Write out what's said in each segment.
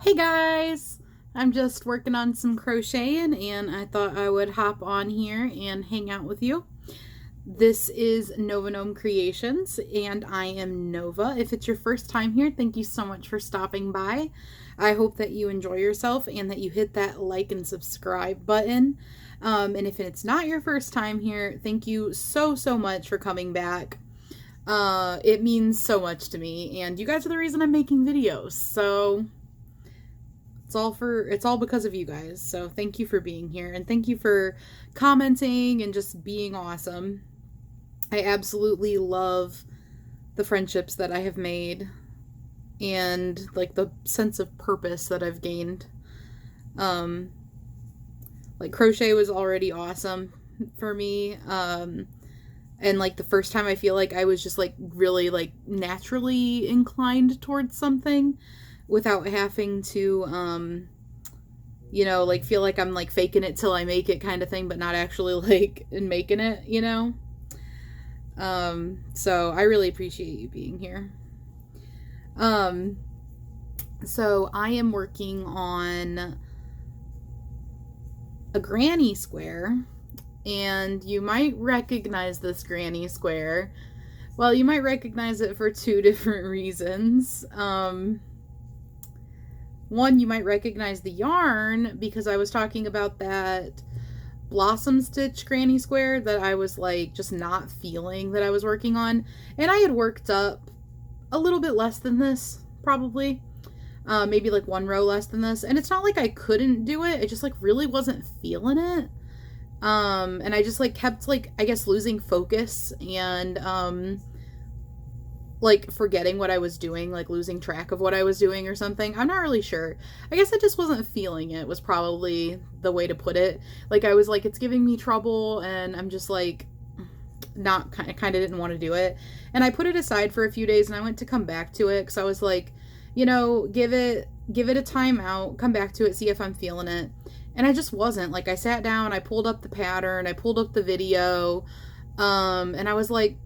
Hey guys! I'm just working on some crocheting and I thought I would hop on here and hang out with you. This is Nova Gnome Creations and I am Nova. If it's your first time here, thank you so much for stopping by. I hope that you enjoy yourself and that you hit that like and subscribe button. And if it's not your first time here, thank you so much for coming back. It means so much to me and you guys are the reason I'm making videos, so it's all because of you guys. So thank you for being here and thank you for commenting and just being awesome. I absolutely love the friendships that I have made and like the sense of purpose that I've gained. Like crochet was already awesome for me. And like the first time I feel like I was just like really like naturally inclined towards something without having to, you know, like feel like I'm like faking it till I make it kind of thing, but not actually like making it, you know? So I really appreciate you being here. So I am working on a granny square, and you might recognize this granny square. Well, you might recognize it for two different reasons. One, you might recognize the yarn because I was talking about that blossom stitch granny square that I was like just not feeling that I was working on. And I had worked up a little bit less than this, probably. Maybe like one row less than this. And it's not like I couldn't do it. I just like really wasn't feeling it. And I just like kept like, I guess, losing focus and like forgetting what I was doing, like losing track of what I was doing or something. I'm not really sure. I guess I just wasn't feeling it was probably the way to put it. Like I was like, it's giving me trouble and I'm just like not kind of didn't want to do it. And I put it aside for a few days and I went to come back to it because I was like, you know, give it a time out, come back to it, see if I'm feeling it. And I just wasn't. Like I sat down, I pulled up the pattern, I pulled up the video, and I was like,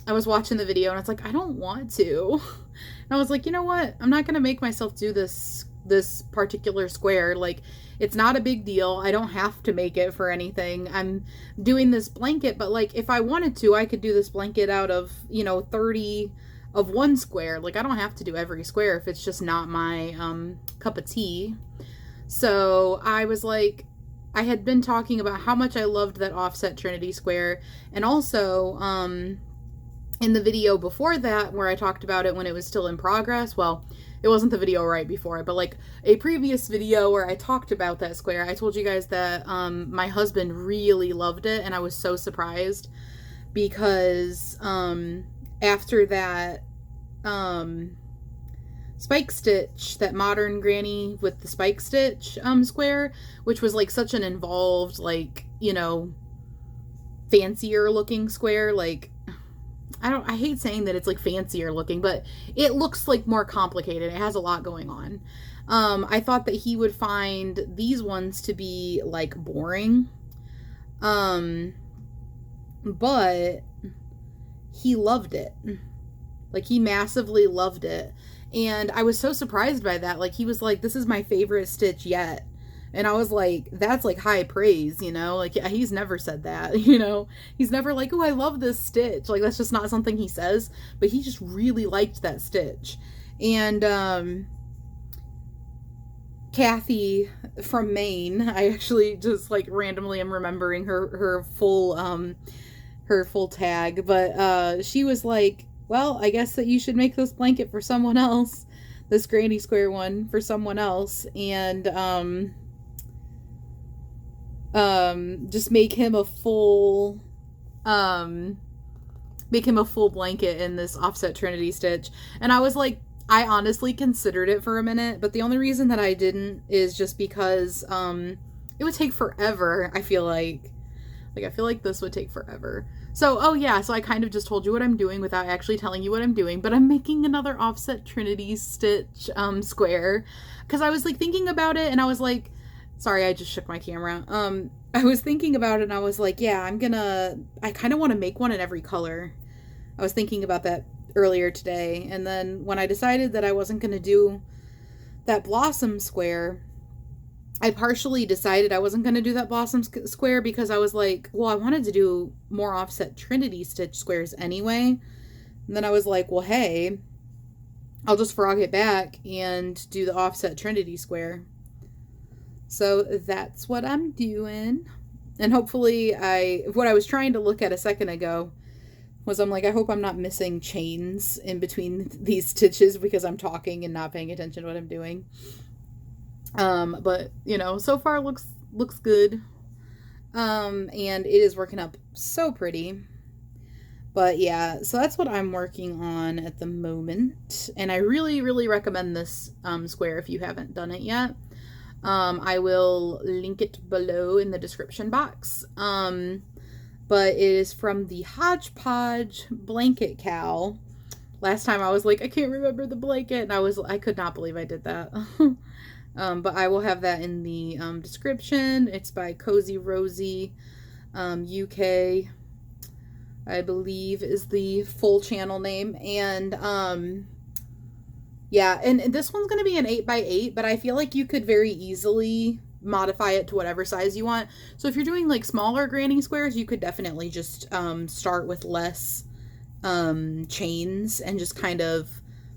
I was watching the video and it's like, I don't want to. And I was like, you know what? I'm not going to make myself do this particular square. Like, it's not a big deal. I don't have to make it for anything. I'm doing this blanket, but like, if I wanted to, I could do this blanket out of, you know, 30 of one square. Like, I don't have to do every square if it's just not my cup of tea. So I was like, I had been talking about how much I loved that offset Trinity square. And also, in the video before that, where I talked about it when it was still in progress, well, it wasn't the video right before it, but like a previous video where I talked about that square, I told you guys that my husband really loved it, and I was so surprised because after that spike stitch, that modern granny with the spike stitch square, which was like such an involved, like, you know, fancier looking square, like I hate saying that it's like fancier looking, but it looks like more complicated. It has a lot going on. I thought that he would find these ones to be like boring. But he loved it. Like he massively loved it. And I was so surprised by that. Like he was like, this is my favorite stitch yet. And I was like, that's like high praise, you know? Like, yeah, he's never said that, you know? He's never like, oh, I love this stitch. Like, that's just not something he says. But he just really liked that stitch. And Kathy from Maine, I actually just like randomly am remembering her full tag. But she was like, well, I guess that you should make this blanket for someone else. This granny square one for someone else. And just make him a full blanket in this offset Trinity stitch. And I was like, I honestly considered it for a minute, but the only reason that I didn't is just because it would take forever. I feel like this would take forever. So, oh yeah, so I kind of just told you what I'm doing without actually telling you what I'm doing, but I'm making another offset Trinity stitch square because I was like thinking about it and I was like, sorry, I just shook my camera. I was thinking about it and I was like, yeah, I kind of want to make one in every color. I was thinking about that earlier today. And then when I decided that I wasn't going to do that blossom square, I partially decided I wasn't going to do that blossom square because I was like, well, I wanted to do more offset Trinity stitch squares anyway. And then I was like, well, hey, I'll just frog it back and do the offset Trinity square. So that's what I'm doing. And hopefully what I was trying to look at a second ago was I'm like, I hope I'm not missing chains in between these stitches because I'm talking and not paying attention to what I'm doing. But you know, so far looks good. And it is working up so pretty. But yeah, so that's what I'm working on at the moment. And I really, really recommend this square if you haven't done it yet. I will link it below in the description box. But it is from the Hodgepodge blanket cowl. Last time I was like, I can't remember the blanket. And I could not believe I did that. But I will have that in the description. It's by Cosy, Rosie, UK, I believe is the full channel name. And yeah, and this one's going to be an 8x8, but I feel like you could very easily modify it to whatever size you want. So if you're doing like smaller granny squares, you could definitely just start with less chains and just kind of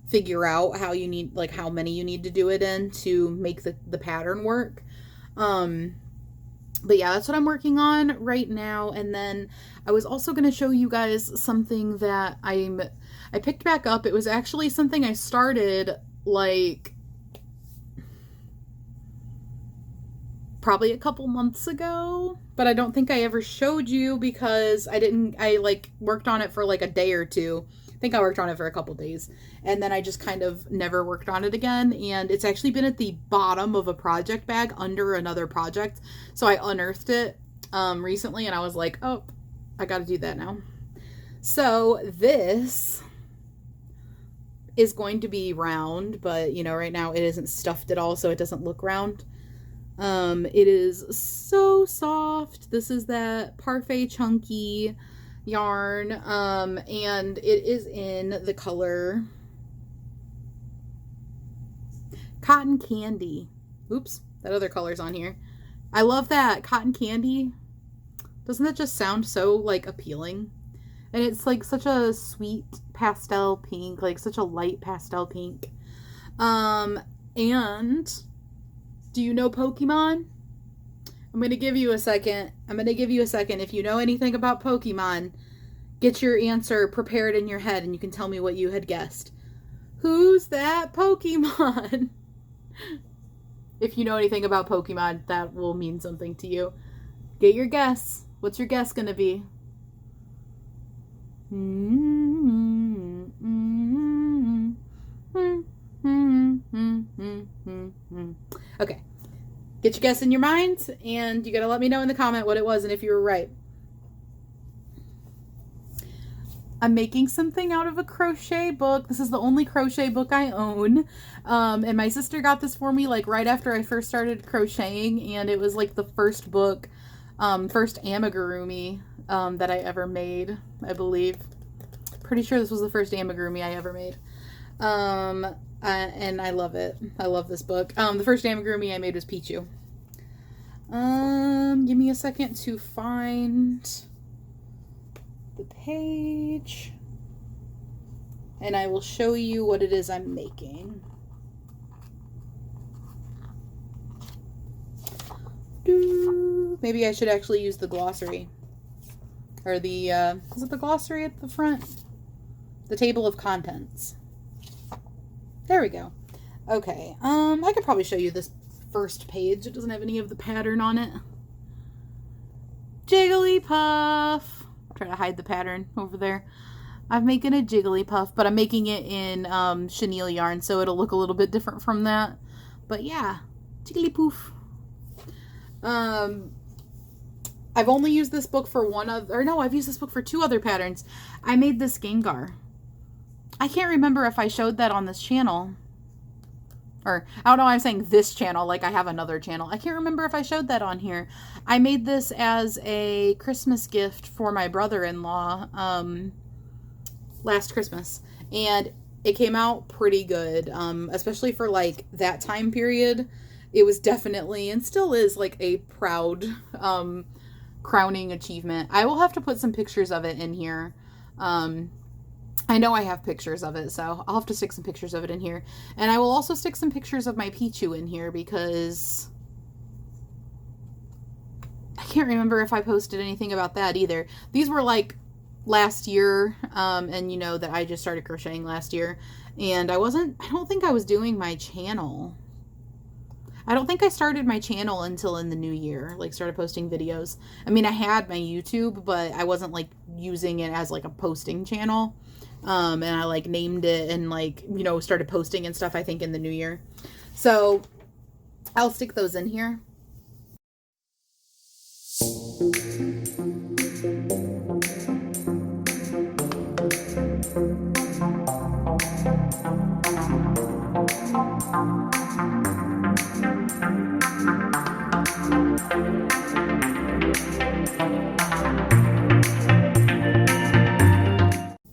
figure out how you need, like how many you need to do it in to make the pattern work. But yeah, that's what I'm working on right now. And then I was also going to show you guys something that I picked back up. It was actually something I started like probably a couple months ago, but I don't think I ever showed you because I like worked on it for like a day or two. I think I worked on it for a couple days and then I just kind of never worked on it again. And it's actually been at the bottom of a project bag under another project. So I unearthed it recently and I was like, oh, I got to do that now. So this is going to be round, but you know, right now it isn't stuffed at all. So it doesn't look round. It is so soft. This is that Parfait Chunky yarn, and it is in the color Cotton Candy. Oops, that other color's on here. I love that Cotton Candy. Doesn't that just sound so like appealing? And it's like such a sweet pastel pink, like such a light pastel pink. And do you know Pokemon? I'm going to give you a second. If you know anything about Pokemon, get your answer prepared in your head and you can tell me what you had guessed. Who's that Pokemon? If you know anything about Pokemon, that will mean something to you. Get your guess. What's your guess going to be? Okay. Get your guess in your mind, and you gotta let me know in the comment what it was and if you were right. I'm making something out of a crochet book. This is the only crochet book I own. And my sister got this for me like right after I first started crocheting, and it was like the first book, first amigurumi that I ever made, I believe. Pretty sure this was the first amigurumi I ever made. And I love it. I love this book. The first amigurumi I made was Pichu. Give me a second to find the page, and I will show you what it is I'm making. Maybe I should actually use the glossary, or the is it the glossary at the front? The table of contents. There we go. Okay, I could probably show you this first page. It doesn't have any of the pattern on it. Jigglypuff. Try to hide the pattern over there. I'm making a Jigglypuff, but I'm making it in chenille yarn, so it'll look a little bit different from that. But yeah, Jigglypoof. I've only used this book for I've used this book for 2 other patterns. I made this Gengar. I can't remember if I showed that on this channel. Or, I don't know, I'm saying this channel, like I have another channel. I can't remember if I showed that on here. I made this as a Christmas gift for my brother-in-law last Christmas. And it came out pretty good, especially for like that time period. It was definitely, and still is, like a proud crowning achievement. I will have to put some pictures of it in here. I know I have pictures of it, so I'll have to stick some pictures of it in here. And I will also stick some pictures of my Pichu in here because I can't remember if I posted anything about that either. These were like last year, and you know that I just started crocheting last year, and I don't think I was doing my channel. I don't think I started my channel until in the new year, like started posting videos. I mean, I had my YouTube, but I wasn't like using it as like a posting channel. And I like named it and like, you know, started posting and stuff, I think in the new year. So I'll stick those in here.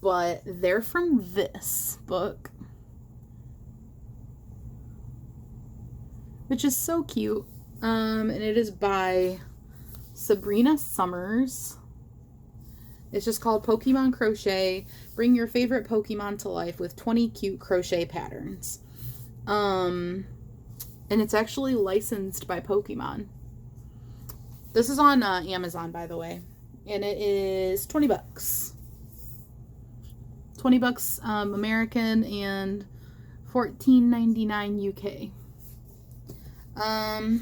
But they're from this book, which is so cute. And it is by Sabrina Summers. It's just called Pokemon Crochet. Bring your favorite Pokemon to life with 20 cute crochet patterns. And it's actually licensed by Pokemon. This is on Amazon, by the way. And it is 20 bucks. 20 bucks American and $14.99 UK. I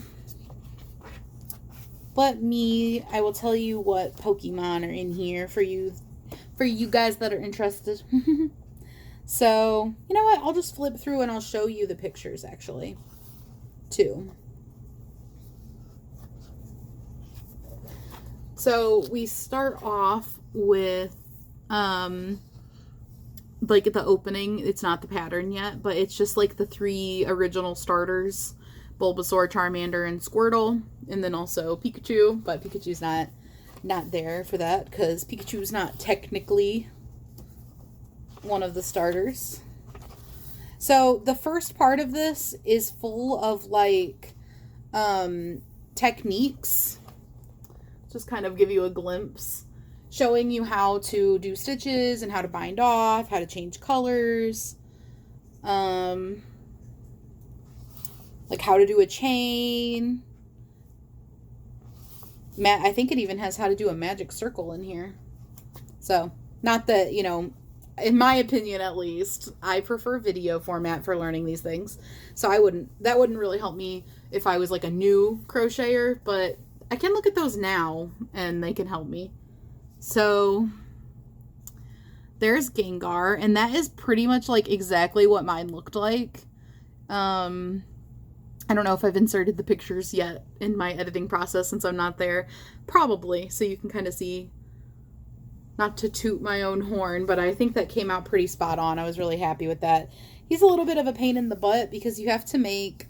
will tell you what Pokemon are in here for you guys that are interested. So, you know what? I'll just flip through and I'll show you the pictures actually, too. So, we start off with like the opening. It's not the pattern yet, but it's just like the 3 original starters: Bulbasaur, Charmander, and Squirtle, and then also Pikachu, but Pikachu's not there for that because Pikachu's not technically one of the starters. So the first part of this is full of like techniques. Just kind of give you a glimpse, showing you how to do stitches and how to bind off, how to change colors, like how to do a chain. I think it even has how to do a magic circle in here. So, not that, you know, in my opinion at least, I prefer video format for learning these things. So that wouldn't really help me if I was like a new crocheter, but I can look at those now and they can help me. So there's Gengar, and that is pretty much like exactly what mine looked like. I don't know if I've inserted the pictures yet in my editing process since I'm not there. Probably, so you can kind of see, not to toot my own horn, but I think that came out pretty spot on. I was really happy with that. He's a little bit of a pain in the butt because you have to make,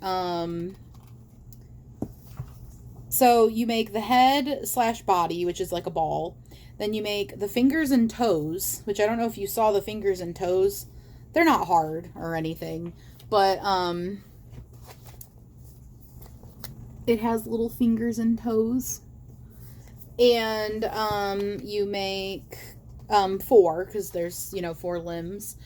so you make the head / body, which is like a ball. Then you make the fingers and toes, which I don't know if you saw the fingers and toes. They're not hard or anything, but, it has little fingers and toes. And you make 4, because there's, you know, 4 limbs.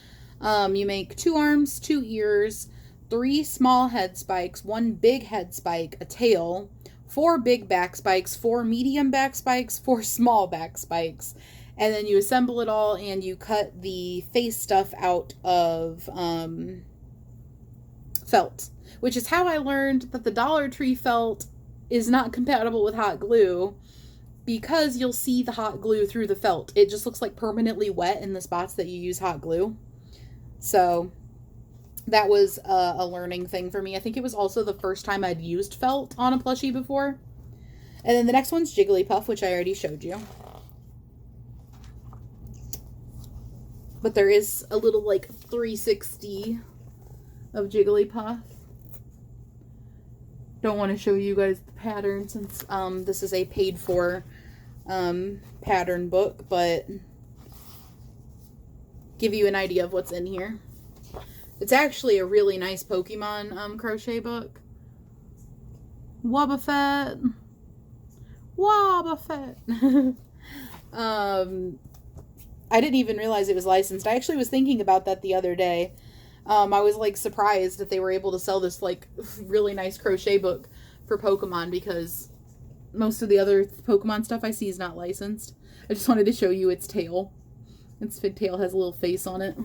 You make 2 arms, 2 ears, 3 small head spikes, 1 big head spike, a tail, 4 big back spikes, 4 medium back spikes, 4 small back spikes. And then you assemble it all and you cut the face stuff out of felt. Which is how I learned that the Dollar Tree felt is not compatible with hot glue, because you'll see the hot glue through the felt. It just looks like permanently wet in the spots that you use hot glue. So that was a learning thing for me. I think it was also the first time I'd used felt on a plushie before. And then the next one's Jigglypuff, which I already showed you. But there is a little like 360 of Jigglypuff. Don't want to show you guys the pattern since this is a paid for pattern book, but give you an idea of what's in here. It's actually a really nice Pokemon crochet book. Wobbuffet. Wobbuffet. I didn't even realize it was licensed. I actually was thinking about that the other day. I was like surprised that they were able to sell this like really nice crochet book for Pokemon, because most of the other Pokemon stuff I see is not licensed. I just wanted to show you its tail. Its tail has a little face on it.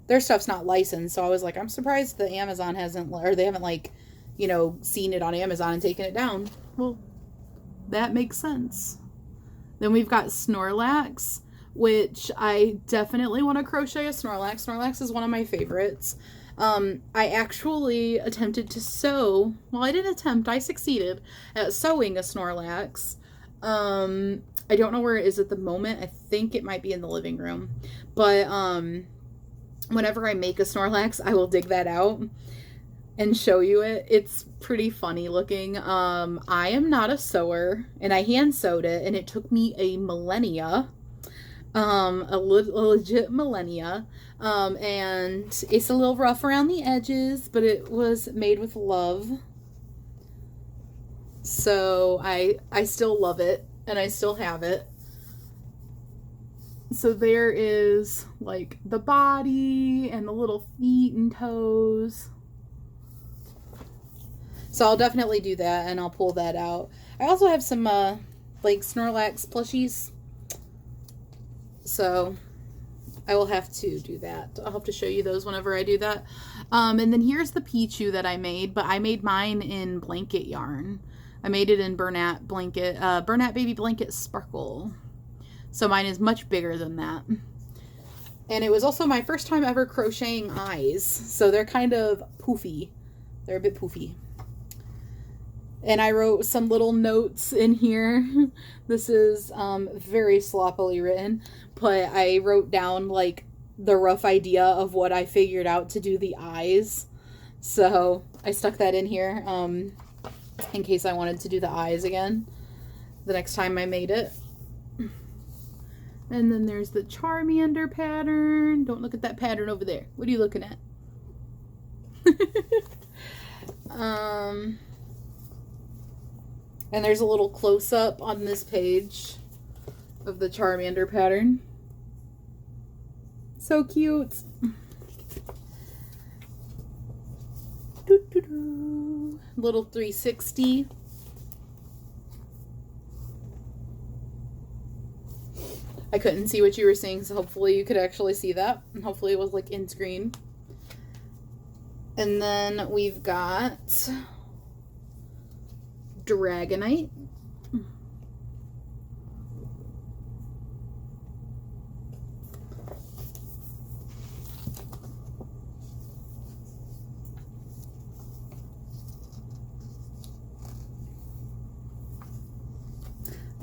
Their stuff's not licensed, so I was like, I'm surprised that Amazon hasn't, or they haven't like, you know, seen it on Amazon and taken it down. Well, that makes sense. Then we've got Snorlax, which I definitely want to crochet a Snorlax. Snorlax is one of my favorites. I actually attempted to sew, well, I didn't attempt, I succeeded at sewing a Snorlax. I don't know where it is at the moment. I think it might be in the living room. But whenever I make a Snorlax, I will dig that out and show you it. It's pretty funny looking. I am not a sewer, and I hand sewed it, and it took me a millennia, a legit millennia, and it's a little rough around the edges, but it was made with love. So I still love it, and I still have it. So there is like the body and the little feet and toes. So I'll definitely do that, and I'll pull that out. I also have some like Snorlax plushies, so I will have to do that. I'll have to show you those whenever I do that. And then here's the Pichu that I made, but I made mine in blanket yarn. I made it in Bernat blanket, Bernat Baby Blanket Sparkle. So mine is much bigger than that. And it was also my first time ever crocheting eyes, so they're kind of poofy. They're a bit poofy. And I wrote some little notes in here. This is very sloppily written, but I wrote down like the rough idea of what I figured out to do the eyes. So I stuck that in here in case I wanted to do the eyes again the next time I made it. And then there's the Charmander pattern. Don't look at that pattern over there. What are you looking at? And there's a little close-up on this page of the Charmander pattern. So cute. Doo-doo-doo. Little 360. I couldn't see what you were seeing, so hopefully you could actually see that. And hopefully it was like in screen. And then we've got Dragonite.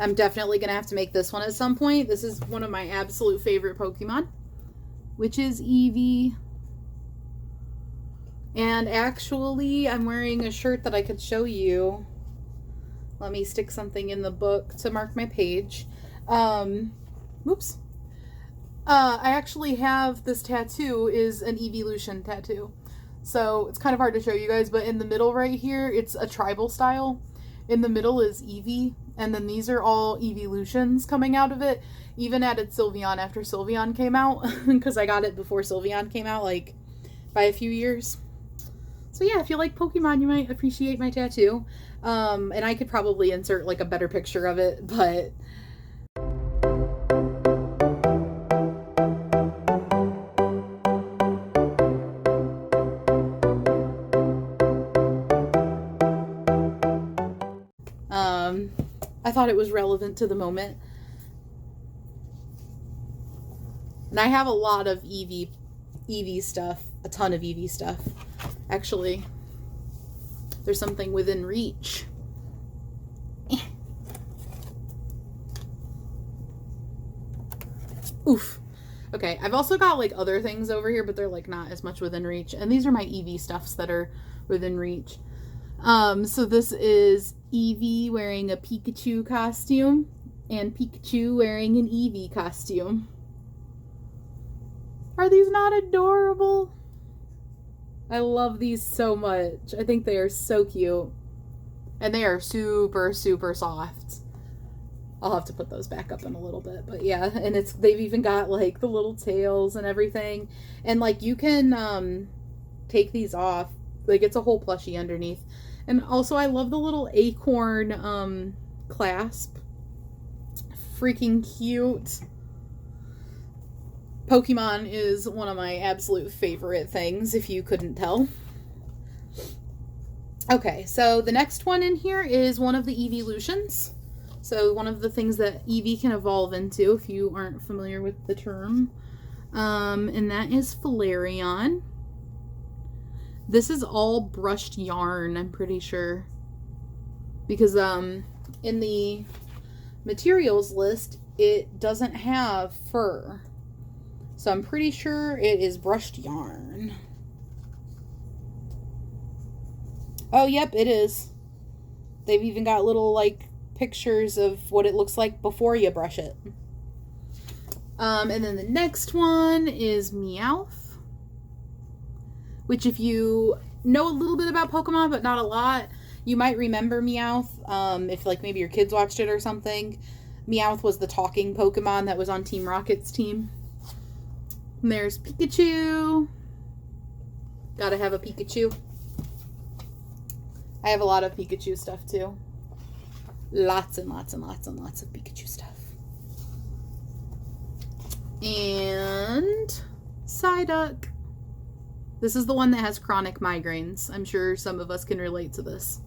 I'm definitely going to have to make this one at some point. This is one of my absolute favorite Pokemon, which is Eevee. And actually, I'm wearing a shirt that I could show you. Let me stick something in the book to mark my page. Oops. I actually have this tattoo is an Eeveelution tattoo. So it's kind of hard to show you guys, but in the middle right here, it's a tribal style. In the middle is Eevee, and then these are all Eeveelutions coming out of it. Even added Sylveon after Sylveon came out, because I got it before Sylveon came out, like, by a few years. So yeah, if you like Pokemon, you might appreciate my tattoo. And I could probably insert, like, a better picture of it, but... I thought it was relevant to the moment. And I have a lot of Eevee stuff. A ton of Eevee stuff. Actually, there's something within reach. Oof. Okay, I've also got like other things over here, but they're like not as much within reach. And these are my Eevee stuffs that are within reach. So this is Eevee wearing a Pikachu costume and Pikachu wearing an Eevee costume. Are these not adorable? I love these so much. I think they are so cute. And they are super, super soft. I'll have to put those back up in a little bit. But yeah, and they've even got like the little tails and everything. And like you can take these off. Like it's a whole plushie underneath. And also I love the little acorn clasp. Freaking cute. Pokemon is one of my absolute favorite things, if you couldn't tell. Okay, so the next one in here is one of the evolutions. So one of the things that Eevee can evolve into, if you aren't familiar with the term. And that is Flareon. This is all brushed yarn, I'm pretty sure. Because in the materials list, it doesn't have fur. So I'm pretty sure it is brushed yarn. Oh, yep, it is. They've even got little, like, pictures of what it looks like before you brush it. And then the next one is Meowth. Which if you know a little bit about Pokemon, but not a lot, you might remember Meowth. If, like, maybe your kids watched it or something. Meowth was the talking Pokemon that was on Team Rocket's team. And there's Pikachu. Gotta have a Pikachu. I have a lot of Pikachu stuff too. Lots and lots and lots and lots of Pikachu stuff. And Psyduck. This is the one that has chronic migraines. I'm sure some of us can relate to this.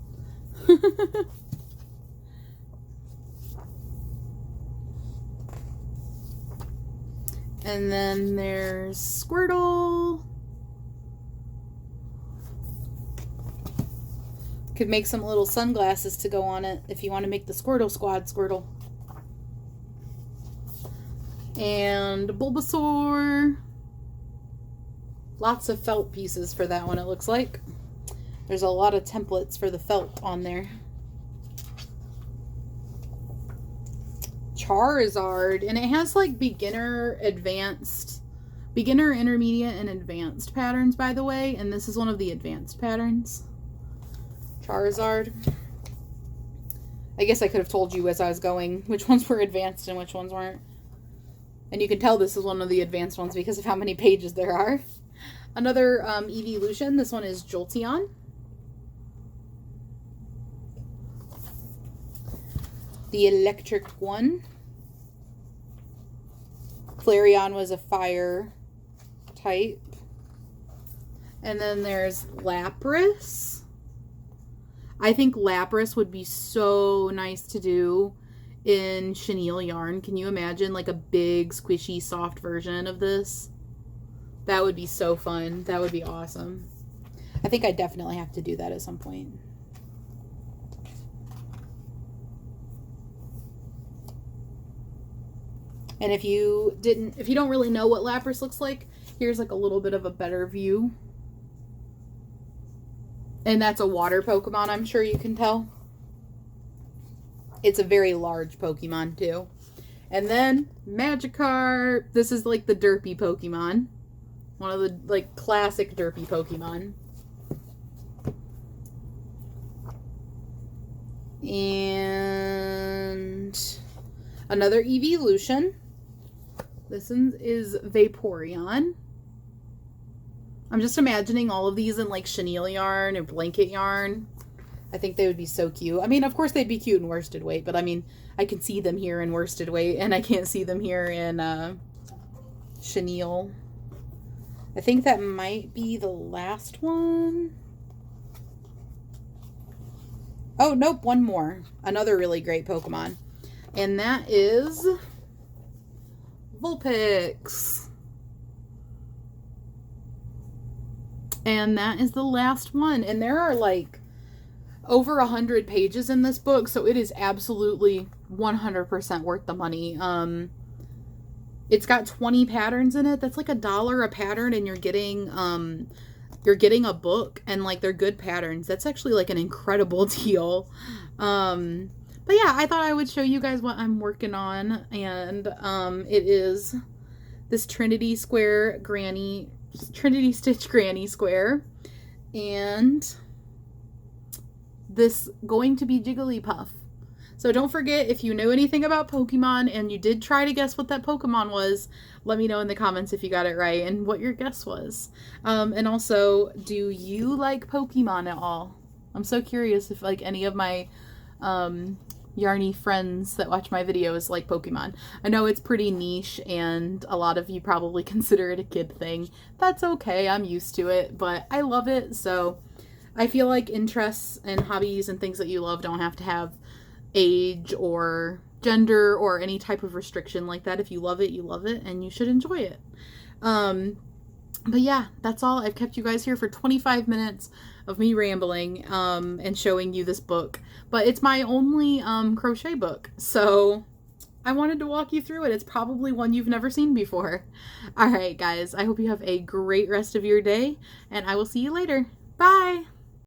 And then there's Squirtle. Could make some little sunglasses to go on it if you want to make the Squirtle Squad Squirtle. And Bulbasaur. Lots of felt pieces for that one, it looks like. There's a lot of templates for the felt on there. Charizard, and it has like beginner, intermediate, and advanced patterns, by the way, and this is one of the advanced patterns. Charizard. I guess I could have told you as I was going which ones were advanced and which ones weren't. And you can tell this is one of the advanced ones because of how many pages there are. Another evolution, this one is Jolteon. The electric one. Flareon was a fire type. And then there's Lapras. I think Lapras would be so nice to do in chenille yarn. Can you imagine like a big, squishy, soft version of this? That would be so fun. That would be awesome. I think I definitely have to do that at some point. And if you don't really know what Lapras looks like, here's like a little bit of a better view. And that's a water Pokemon, I'm sure you can tell. It's a very large Pokemon, too. And then, Magikarp. This is like the derpy Pokemon. One of the, like, classic derpy Pokemon. And another evolution. This one is Vaporeon. I'm just imagining all of these in like chenille yarn or blanket yarn. I think they would be so cute. I mean, of course they'd be cute in worsted weight, but I mean, I can see them here in worsted weight and I can't see them here in chenille. I think that might be the last one. Oh, nope, one more. Another really great Pokemon. And that is Vulpix. And that is the last one. And there are like over 100 pages in this book, so it is absolutely 100% worth the money. It's got 20 patterns in it. That's like $1 a pattern, and you're getting a book, and like they're good patterns. That's actually like an incredible deal. But yeah, I thought I would show you guys what I'm working on, and it is this Trinity Stitch Granny Square, and this Going to Be Jigglypuff. So don't forget, if you know anything about Pokemon and you did try to guess what that Pokemon was, let me know in the comments if you got it right and what your guess was. And also, do you like Pokemon at all? I'm so curious if like any of my yarny friends that watch my videos like Pokemon. I know it's pretty niche and a lot of you probably consider it a kid thing. That's okay, I'm used to it, but I love it. So I feel like interests and hobbies and things that you love don't have to have age or gender or any type of restriction like that. If you love it, you love it, and you should enjoy it. But yeah, that's all. I've kept you guys here for 25 minutes of me rambling and showing you this book. But it's my only crochet book, so I wanted to walk you through it. It's probably one you've never seen before. All right, guys, I hope you have a great rest of your day, and I will see you later. Bye!